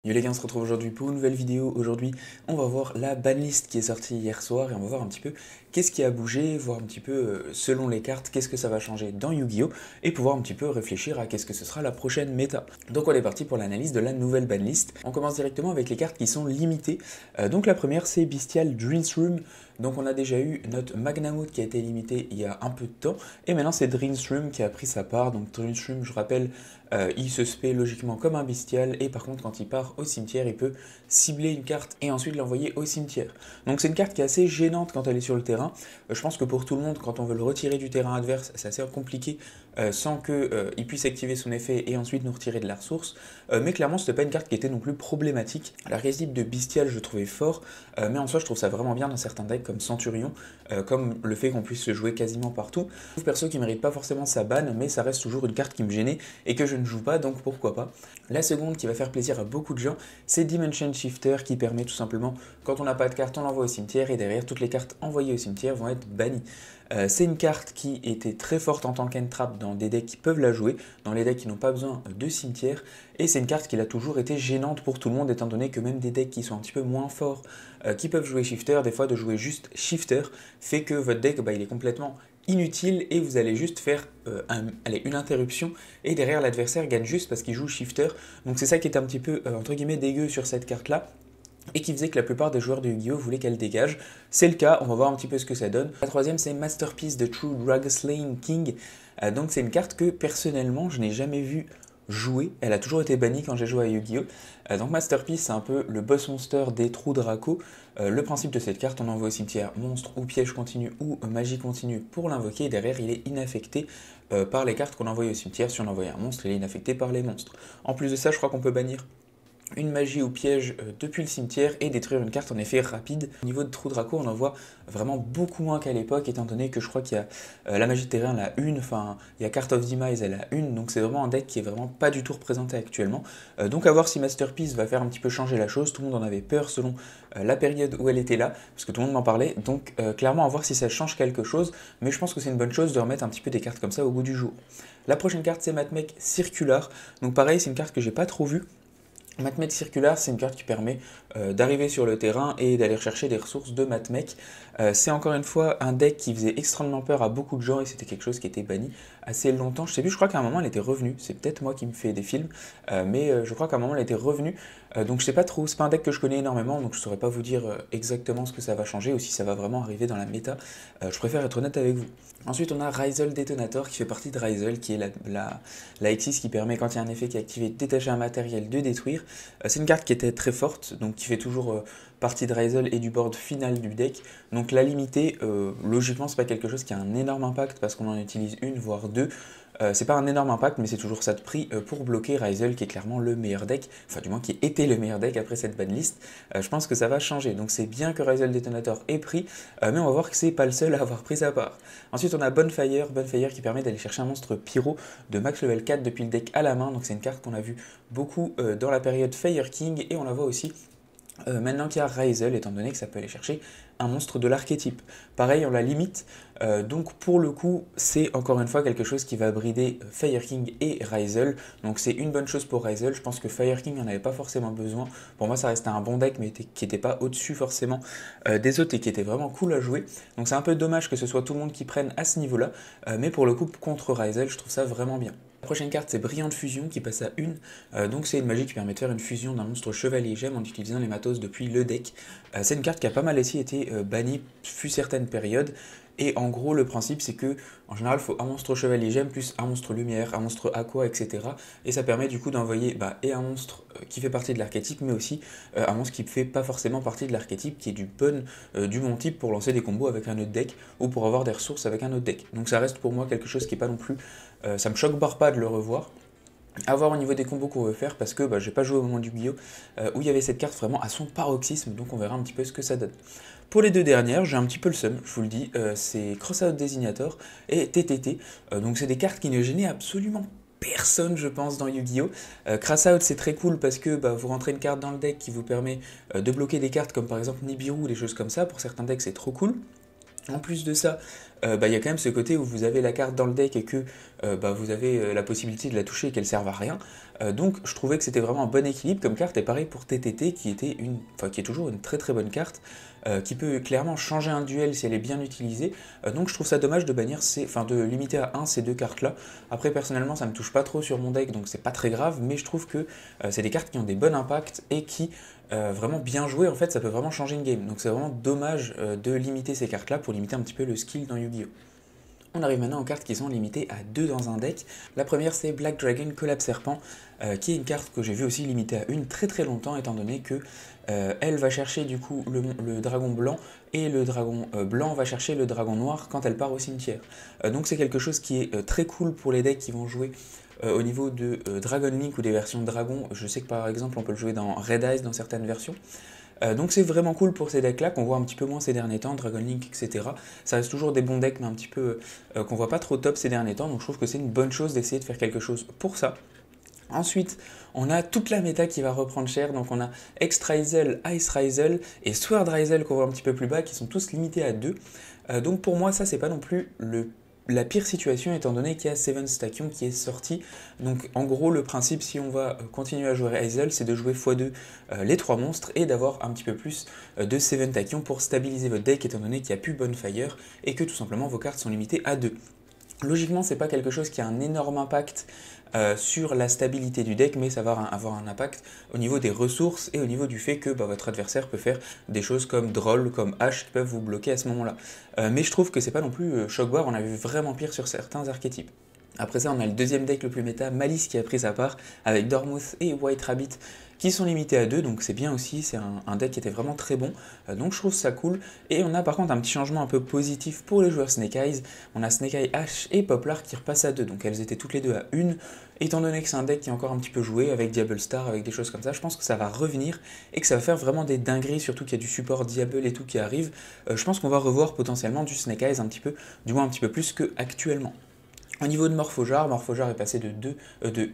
Yo les gars, on se retrouve aujourd'hui pour une nouvelle vidéo. Aujourd'hui, on va voir la banlist qui est sortie hier soir et on va voir un petit peu qu'est-ce qui a bougé, voir un petit peu selon les cartes, qu'est-ce que ça va changer dans Yu-Gi-Oh! Et pouvoir un petit peu réfléchir à qu'est-ce que ce sera la prochaine méta. Donc on est parti pour l'analyse de la nouvelle banlist. On commence directement avec les cartes qui sont limitées. Donc la première c'est Bestial Dreamsroom. Donc on a déjà eu notre Magnamoot qui a été limité il y a un peu de temps. Et maintenant c'est Dreamsroom qui a pris sa part. Donc Dreamsroom, je rappelle, il se spé logiquement comme un bestial et par contre quand il part au cimetière il peut cibler une carte et ensuite l'envoyer au cimetière. Donc c'est une carte qui est assez gênante quand elle est sur le terrain. Je pense que pour tout le monde quand on veut le retirer du terrain adverse c'est assez compliqué sans qu'il puisse activer son effet et ensuite nous retirer de la ressource. Mais clairement c'était pas une carte qui était non plus problématique. L'archétype de bestial je trouvais fort mais en soi je trouve ça vraiment bien dans certains decks comme Centurion, comme le fait qu'on puisse se jouer quasiment partout. Je trouve perso qui mérite pas forcément sa ban mais ça reste toujours une carte qui me gênait et que je ne joue pas, donc pourquoi pas. La seconde qui va faire plaisir à beaucoup de gens, c'est Dimension Shifter qui permet tout simplement, quand on n'a pas de carte, on l'envoie au cimetière et derrière toutes les cartes envoyées au cimetière vont être bannies. C'est une carte qui était très forte en tant qu'entrap dans des decks qui peuvent la jouer, dans les decks qui n'ont pas besoin de cimetière, et c'est une carte qui a toujours été gênante pour tout le monde étant donné que même des decks qui sont un petit peu moins forts, qui peuvent jouer Shifter, des fois de jouer juste Shifter, fait que votre deck il est complètement inutile et vous allez juste faire une interruption et derrière l'adversaire gagne juste parce qu'il joue shifter. Donc c'est ça qui est un petit peu entre guillemets dégueu sur cette carte là et qui faisait que la plupart des joueurs de Yu-Gi-Oh! Voulaient qu'elle dégage. C'est le cas, on va voir un petit peu ce que ça donne. La troisième c'est Masterpiece de True Drag Slaying King. Donc c'est une carte que personnellement je n'ai jamais vue jouer, elle a toujours été bannie quand j'ai joué à Yu-Gi-Oh! Donc Masterpiece c'est un peu le boss monster des trous Draco. Le principe de cette carte, on envoie au cimetière monstre ou piège continu ou magie continue pour l'invoquer et derrière il est inaffecté par les cartes qu'on envoie au cimetière. Si on envoie un monstre, il est inaffecté par les monstres. En plus de ça, je crois qu'on peut bannir une magie ou piège depuis le cimetière et détruire une carte en effet rapide. Au niveau de Trou Draco, on en voit vraiment beaucoup moins qu'à l'époque, étant donné que je crois qu'il y a la magie de terrain, la une, enfin il y a Card of Demise, elle a une, donc c'est vraiment un deck qui est vraiment pas du tout représenté actuellement. Donc à voir si Masterpiece va faire un petit peu changer la chose, tout le monde en avait peur selon la période où elle était là, parce que tout le monde m'en parlait, donc clairement à voir si ça change quelque chose, mais je pense que c'est une bonne chose de remettre un petit peu des cartes comme ça au goût du jour. La prochaine carte c'est Matmech Circular, donc pareil c'est une carte que j'ai pas trop vue. Matmech Circular, c'est une carte qui permet d'arriver sur le terrain et d'aller chercher des ressources de Matmech. C'est encore une fois un deck qui faisait extrêmement peur à beaucoup de gens et c'était quelque chose qui était banni assez longtemps. Je sais plus, je crois qu'à un moment elle était revenue. C'est peut-être moi qui me fais des films, mais je crois qu'à un moment elle était revenue. Donc je sais pas trop, c'est pas un deck que je connais énormément, donc je saurais pas vous dire exactement ce que ça va changer ou si ça va vraiment arriver dans la méta. Je préfère être honnête avec vous. Ensuite, on a Ryzel Detonator qui fait partie de Ryzel, qui est la X6 qui permet, quand il y a un effet qui est activé, de détacher un matériel, de détruire. C'est une carte qui était très forte, donc qui fait toujours partie de Ryzel et du board final du deck. Donc la limiter, logiquement, c'est pas quelque chose qui a un énorme impact parce qu'on en utilise une, voire deux. C'est pas un énorme impact, mais c'est toujours ça de prix pour bloquer Ryzel, qui est clairement le meilleur deck, enfin du moins qui était le meilleur deck après cette banlist. Je pense que ça va changer, donc c'est bien que Ryzel Detonator ait pris, mais on va voir que c'est pas le seul à avoir pris sa part. Ensuite on a Bonfire qui permet d'aller chercher un monstre pyro de max level 4 depuis le deck à la main, donc c'est une carte qu'on a vu beaucoup dans la période Fire King, et on la voit aussi maintenant qu'il y a Ryzel, étant donné que ça peut aller chercher un monstre de l'archétype. Pareil, on la limite, donc pour le coup, c'est encore une fois quelque chose qui va brider Fire King et Ryzel, donc c'est une bonne chose pour Ryzel. Je pense que Fire King n'en avait pas forcément besoin. Pour moi, ça restait un bon deck, mais qui n'était pas au-dessus forcément des autres et qui était vraiment cool à jouer. Donc c'est un peu dommage que ce soit tout le monde qui prenne à ce niveau-là, mais pour le coup, contre Ryzel, je trouve ça vraiment bien. La prochaine carte c'est Brillante Fusion qui passe à 1, donc c'est une magie qui permet de faire une fusion d'un monstre chevalier gemme en utilisant les matos depuis le deck. C'est une carte qui a pas mal aussi été bannie fut certaines périodes, et en gros le principe c'est que en général il faut un monstre chevalier gemme plus un monstre lumière, un monstre aqua, etc. Et ça permet du coup d'envoyer et un monstre qui fait partie de l'archétype, mais aussi un monstre qui ne fait pas forcément partie de l'archétype, qui est du bon type pour lancer des combos avec un autre deck ou pour avoir des ressources avec un autre deck. Donc ça reste pour moi quelque chose qui est pas non plus, ça me choque pas de le revoir. À voir au niveau des combos qu'on veut faire, parce que j'ai pas joué au moment du Yu-Gi-Oh! Où il y avait cette carte vraiment à son paroxysme, donc on verra un petit peu ce que ça donne. Pour les deux dernières, j'ai un petit peu le seum, je vous le dis, c'est Crossout Designator et TTT, donc c'est des cartes qui ne gênaient absolument personne je pense dans Yu-Gi-Oh! Crossout c'est très cool parce que vous rentrez une carte dans le deck qui vous permet de bloquer des cartes comme par exemple Nibiru ou des choses comme ça, pour certains decks c'est trop cool. En plus de ça, il y a quand même ce côté où vous avez la carte dans le deck et que vous avez la possibilité de la toucher et qu'elle ne serve à rien. Donc je trouvais que c'était vraiment un bon équilibre comme carte, et pareil pour TTT qui était qui est toujours une très très bonne carte, qui peut clairement changer un duel si elle est bien utilisée. Donc je trouve ça dommage de bannir de limiter à 1 ces deux cartes là. Après personnellement ça me touche pas trop sur mon deck, donc c'est pas très grave, mais je trouve que c'est des cartes qui ont des bons impacts et qui vraiment bien jouées, en fait ça peut vraiment changer une game. Donc c'est vraiment dommage de limiter ces cartes là pour limiter un petit peu le skill dans Yu-Gi-Oh! On arrive maintenant aux cartes qui sont limitées à 2 dans un deck. La première c'est Black Dragon Collab Serpent, qui est une carte que j'ai vu aussi limitée à 1 très très longtemps, étant donné que elle va chercher du coup le dragon blanc, et le dragon blanc va chercher le dragon noir quand elle part au cimetière. Donc c'est quelque chose qui est très cool pour les decks qui vont jouer au niveau de Dragon Link ou des versions dragon. Je sais que par exemple on peut le jouer dans Red Eyes dans certaines versions. Donc c'est vraiment cool pour ces decks là qu'on voit un petit peu moins ces derniers temps, Dragon Link, etc. Ça reste toujours des bons decks mais un petit peu qu'on voit pas trop top ces derniers temps, donc je trouve que c'est une bonne chose d'essayer de faire quelque chose pour ça. Ensuite, on a toute la méta qui va reprendre cher, donc on a X-Rizel, Ice-Rizel et Sword-Rizel qu'on voit un petit peu plus bas, qui sont tous limités à 2. Donc pour moi ça c'est pas non plus la pire situation, étant donné qu'il y a Seven Tachyon qui est sorti. Donc en gros le principe, si on va continuer à jouer Hazel, c'est de jouer x2 les 3 monstres et d'avoir un petit peu plus de Seven Tachyon pour stabiliser votre deck, étant donné qu'il n'y a plus Bonfire et que tout simplement vos cartes sont limitées à 2. Logiquement, c'est pas quelque chose qui a un énorme impact sur la stabilité du deck, mais ça va avoir un impact au niveau des ressources et au niveau du fait que votre adversaire peut faire des choses comme Droll, comme H qui peuvent vous bloquer à ce moment-là. Mais je trouve que c'est pas non plus Shock War, on a vu vraiment pire sur certains archétypes. Après ça, on a le deuxième deck le plus méta, Malice, qui a pris sa part, avec Dormouth et White Rabbit, qui sont limités à 2, donc c'est bien aussi, c'est un deck qui était vraiment très bon, donc je trouve ça cool. Et on a par contre un petit changement un peu positif pour les joueurs Snake Eyes, on a Snake Eye H et Poplar qui repassent à 2, donc elles étaient toutes les deux à 1, étant donné que c'est un deck qui est encore un petit peu joué, avec Diable Star, avec des choses comme ça, je pense que ça va revenir, et que ça va faire vraiment des dingueries, surtout qu'il y a du support Diable et tout qui arrive. Je pense qu'on va revoir potentiellement du Snake Eyes un petit peu, du moins un petit peu plus qu'actuellement. Au niveau de Morphojar, Morphojar est passé de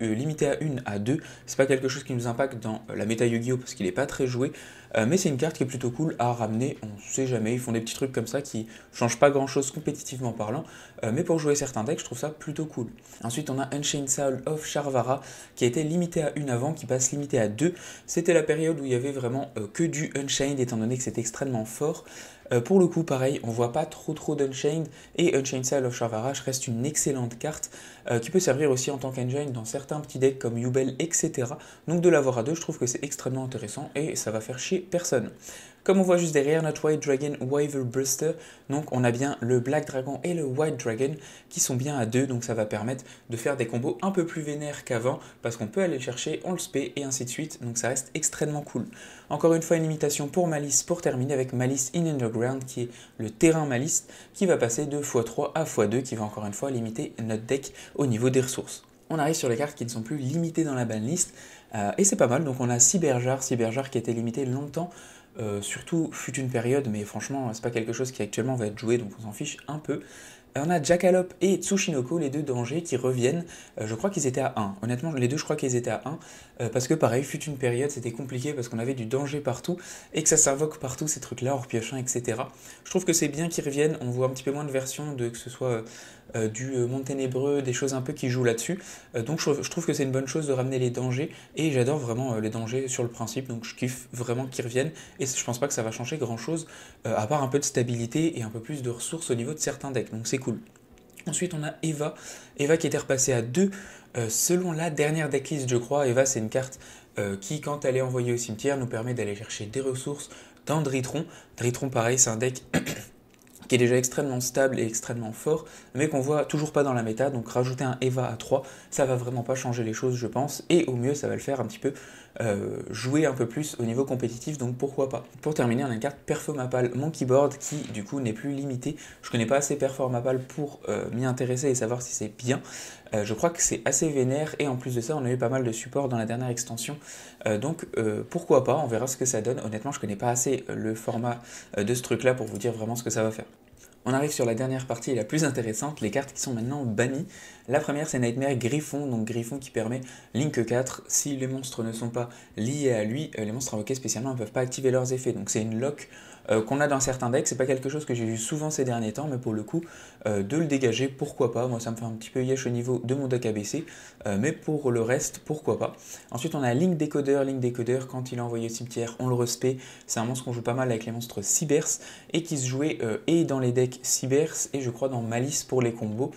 limité à 1 à 2. C'est pas quelque chose qui nous impacte dans la méta Yu-Gi-Oh! Parce qu'il n'est pas très joué, mais c'est une carte qui est plutôt cool à ramener. On sait jamais, ils font des petits trucs comme ça qui changent pas grand chose compétitivement parlant, mais pour jouer certains decks, je trouve ça plutôt cool. Ensuite, on a Unchained Soul of Charvara qui a été limité à 1 avant, qui passe limité à 2. C'était la période où il y avait vraiment que du Unchained, étant donné que c'était extrêmement fort. Pour le coup, pareil, on voit pas trop d'Unchained, et Unchained Soul of Charvara reste une excellente carte qui peut servir aussi en tant qu'engine dans certains petits decks comme Yubel, etc. Donc de l'avoir à 2, je trouve que c'est extrêmement intéressant et ça va faire chier personne. Comme on voit juste derrière notre White Dragon Wyver Buster, donc on a bien le Black Dragon et le White Dragon qui sont bien à 2, donc ça va permettre de faire des combos un peu plus vénères qu'avant, parce qu'on peut aller le chercher, on le spé et ainsi de suite, donc ça reste extrêmement cool. Encore une fois, une limitation pour Malice pour terminer avec Malice in Underground, qui est le terrain Malice, qui va passer de x3 à x2, qui va encore une fois limiter notre deck au niveau des ressources. On arrive sur les cartes qui ne sont plus limitées dans la banlist, et c'est pas mal. Donc on a Cyberjar qui a été limité longtemps, surtout fut une période, mais franchement c'est pas quelque chose qui actuellement va être joué, donc on s'en fiche un peu. On a Jackalope et Tsushinoko, les deux dangers qui reviennent. Je crois qu'ils étaient à 1. Honnêtement, les deux, je crois qu'ils étaient à 1. Parce que pareil, fut une période, c'était compliqué parce qu'on avait du danger partout et que ça s'invoque partout, ces trucs-là, hors piochant, etc. Je trouve que c'est bien qu'ils reviennent. On voit un petit peu moins de versions, que ce soit du monde ténébreux, des choses un peu qui jouent là-dessus. Donc je trouve que c'est une bonne chose de ramener les dangers. Et j'adore vraiment les dangers sur le principe. Donc je kiffe vraiment qu'ils reviennent. Et je pense pas que ça va changer grand-chose, à part un peu de stabilité et un peu plus de ressources au niveau de certains decks. Donc c'est cool. Ensuite, on a Eva qui était repassée à 2 selon la dernière decklist, je crois. Eva, c'est une carte qui, quand elle est envoyée au cimetière, nous permet d'aller chercher des ressources dans Dritron. Dritron, pareil, c'est un deck qui est déjà extrêmement stable et extrêmement fort, mais qu'on voit toujours pas dans la méta. Donc rajouter un Eva à 3, ça va vraiment pas changer les choses, je pense. Et au mieux, ça va le faire un petit peu jouer un peu plus au niveau compétitif, donc pourquoi pas. Pour terminer, on a une carte Performapal Monkey Board qui du coup n'est plus limitée. Je connais pas assez Performapal pour m'y intéresser et savoir si c'est bien. Je crois que c'est assez vénère, et en plus de ça on a eu pas mal de support dans la dernière extension, donc pourquoi pas, on verra ce que ça donne. Honnêtement je connais pas assez le format de ce truc là pour vous dire vraiment ce que ça va faire. On arrive sur la dernière partie et la plus intéressante, les cartes qui sont maintenant bannies. La première c'est Nightmare Griffon, donc Griffon qui permet Link 4, si les monstres ne sont pas liés à lui, les monstres invoqués spécialement ne peuvent pas activer leurs effets. Donc c'est une lock qu'on a dans certains decks, c'est pas quelque chose que j'ai vu souvent ces derniers temps, mais pour le coup, de le dégager, pourquoi pas. Moi ça me fait un petit peu yesh au niveau de mon deck ABC, mais pour le reste, pourquoi pas. Ensuite on a Link Decoder, quand il est envoyé au cimetière, on le respect, c'est un monstre qu'on joue pas mal avec les monstres Cybers, et qui se jouait et dans les decks Cybers, et je crois dans Malice pour les combos.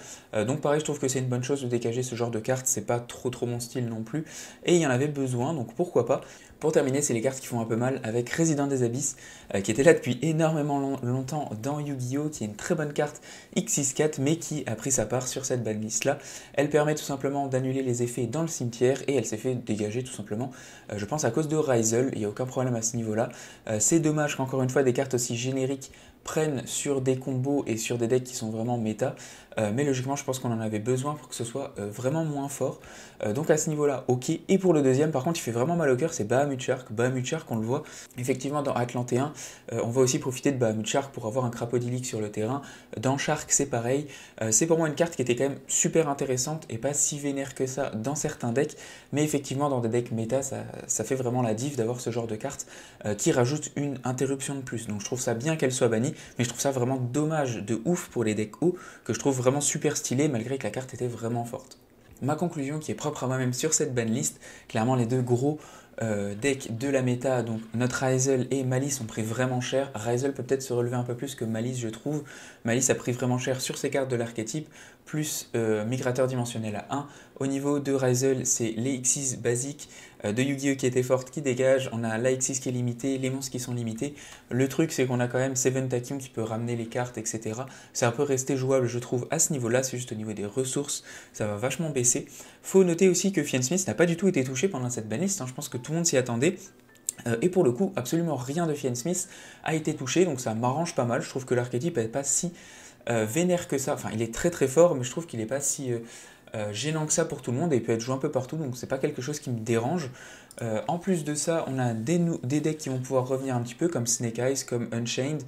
Donc pareil, je trouve que c'est une bonne chose de dégager ce genre de cartes, c'est pas trop mon style non plus, et il y en avait besoin, donc pourquoi pas. Pour terminer, c'est les cartes qui font un peu mal avec Résident des Abysses, qui était là depuis énormément longtemps dans Yu-Gi-Oh!, qui est une très bonne carte X64, mais qui a pris sa part sur cette banlist là. Elle permet tout simplement d'annuler les effets dans le cimetière, et elle s'est fait dégager tout simplement, je pense à cause de Ryzel, il n'y a aucun problème à ce niveau-là. C'est dommage qu'encore une fois des cartes aussi génériques prennent sur des combos et sur des decks qui sont vraiment méta, mais logiquement je pense qu'on en avait besoin pour que ce soit vraiment moins fort, donc à ce niveau là ok. Et pour le deuxième par contre il fait vraiment mal au cœur, c'est Bahamut Shark. On le voit effectivement dans Atlantéen, on va aussi profiter de Bahamut Shark pour avoir un Crapodilic sur le terrain. Dans Shark c'est pareil, c'est pour moi une carte qui était quand même super intéressante et pas si vénère que ça dans certains decks, mais effectivement dans des decks méta ça fait vraiment la diff d'avoir ce genre de carte qui rajoute une interruption de plus, donc je trouve ça bien qu'elle soit bannie, mais je trouve ça vraiment dommage de ouf pour les decks hauts, que je trouve vraiment super stylé malgré que la carte était vraiment forte. Ma conclusion qui est propre à moi-même sur cette banlist, clairement les deux gros decks de la méta, donc notre Ryzel et Malice ont pris vraiment cher. Ryzel peut peut-être se relever un peu plus que Malice je trouve. Malice a pris vraiment cher sur ses cartes de l'archétype, plus Migrateur dimensionnel à 1. Au niveau de Ryzel, c'est les X6 basiques de Yu-Gi-Oh! Qui étaient fortes qui dégagent, on a la X6 qui est limitée, les monstres qui sont limités. Le truc c'est qu'on a quand même Seven Takium qui peut ramener les cartes, etc. C'est un peu resté jouable je trouve à ce niveau-là, c'est juste au niveau des ressources, ça va vachement baisser. Faut noter aussi que Fiend Smith n'a pas du tout été touché pendant cette banlist, je pense que tout le monde s'y attendait. Et pour le coup, absolument rien de Fiend Smith a été touché, donc ça m'arrange pas mal. Je trouve que l'archétype n'est pas si vénère que ça, enfin il est très fort, mais je trouve qu'il n'est pas si gênant que ça pour tout le monde, et il peut être joué un peu partout, donc c'est pas quelque chose qui me dérange. En plus de ça, on a des decks qui vont pouvoir revenir un petit peu, comme Snake Eyes, comme Unchained,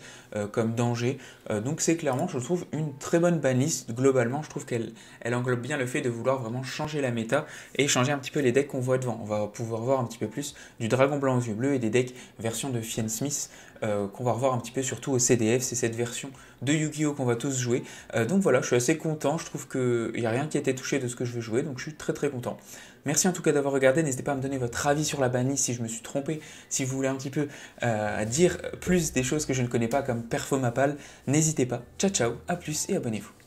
comme Danger. Donc c'est clairement, je trouve, une très bonne banlist. Globalement, je trouve qu'elle englobe bien le fait de vouloir vraiment changer la méta et changer un petit peu les decks qu'on voit devant. On va pouvoir voir un petit peu plus du Dragon Blanc aux yeux bleus et des decks version de Fiend Smith qu'on va revoir un petit peu surtout au CDF. C'est cette version de Yu-Gi-Oh! Qu'on va tous jouer. Donc voilà, je suis assez content. Je trouve qu'il n'y a rien qui a été touché de ce que je veux jouer, donc je suis très content. Merci en tout cas d'avoir regardé, n'hésitez pas à me donner votre avis sur la banlist si je me suis trompé, si vous voulez un petit peu dire plus des choses que je ne connais pas comme Perfomapal, n'hésitez pas. Ciao ciao, à plus et abonnez-vous.